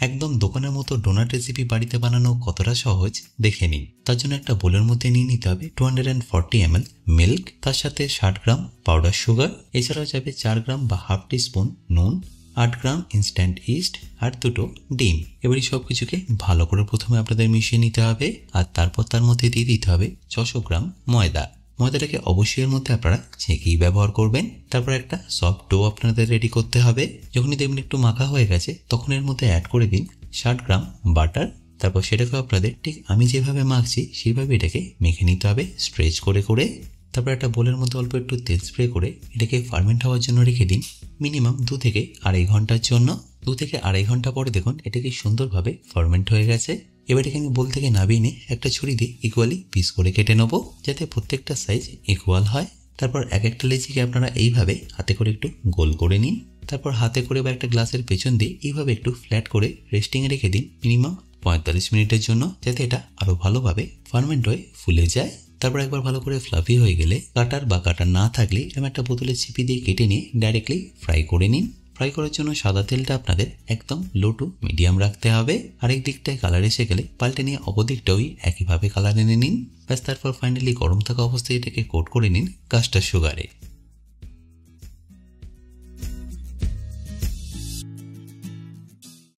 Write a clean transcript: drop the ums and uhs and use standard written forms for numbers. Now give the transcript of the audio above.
একদম দোকানের মতো ডোনাট রেসিপি বাড়িতে বানানো কতটা সহজ দেখে নিন। তার জন্য একটা বোলের মধ্যে নিয়ে নিতে হবে 240 ml মিল্ক, তার সাথে 60 গ্রাম পাউডার সুগার, এছাড়াও যাবে 4 গ্রাম বা হাফ টি স্পুন নুন, 8 গ্রাম ইনস্ট্যান্ট ইস্ট আর 2টো ডিম। এবার এই সবকিছুকে ভালো করে প্রথমে আপনাদের মিশিয়ে নিতে হবে আর তারপর তার মধ্যে দিয়ে দিতে হবে 600 গ্রাম ময়দা। ময়দাটাকে অবশ্যই এর মধ্যে আপনারা ছেঁকেই ব্যবহার করবেন। তারপর একটা সফট ডো আপনাদের রেডি করতে হবে। যখনই দেখবেন একটু মাখা হয়ে গেছে তখন এর মধ্যে অ্যাড করে দিন 60 গ্রাম বাটার। তারপর সেটাকে আপনাদের ঠিক আমি যেভাবে মাখছি সেইভাবে এটাকে মেখে নিতে হবে স্ট্রেচ করে করে। তারপর একটা বোলের মধ্যে অল্প একটু তেল স্প্রে করে এটাকে ফার্মেন্ট হওয়ার জন্য রেখে দিন মিনিমাম 2 থেকে আড়াই ঘন্টার জন্য। 2 থেকে আড়াই ঘন্টা পরে দেখুন এটাকে সুন্দরভাবে ফার্মেন্ট হয়ে গেছে। এবার এটাকে আমি বোল থেকে নামিয়ে নিয়ে একটা ছুরি দিয়ে ইকুয়ালি পিস করে কেটে নেবো যাতে প্রত্যেকটা সাইজ ইকুয়াল হয়। তারপর এক একটা লেচিকে আপনারা এইভাবে হাতে করে একটু গোল করে নিন। তারপর হাতে করে বা একটা গ্লাসের পেছন দিয়ে এইভাবে একটু ফ্ল্যাট করে রেস্টিংয়ে রেখে দিন মিনিমাম 45 মিনিটের জন্য, যাতে এটা আরো ভালোভাবে ফার্মেন্ট হয়ে ফুলে যায়। তারপর একবার ভালো করে ফ্লাফি হয়ে গেলে কাটার না থাকলে এরকম একটা বোতলে ছিপি দিয়ে কেটে নিয়ে ডাইরেক্টলি ফ্রাই করে নিন। ফ্রাই করার জন্য সাদা তেলটা আপনাদের একদম লো টু মিডিয়াম রাখতে হবে। আরেক দিকটায় কালার এসে গেলে পাল্টে নিয়ে অপরদিকটা ওই একইভাবে কালার এনে নিন। ব্যাস তারপর ফাইনালি গরম থাকা অবস্থায় এটাকে কোট করে নিন কাস্টার্ড সুগারে।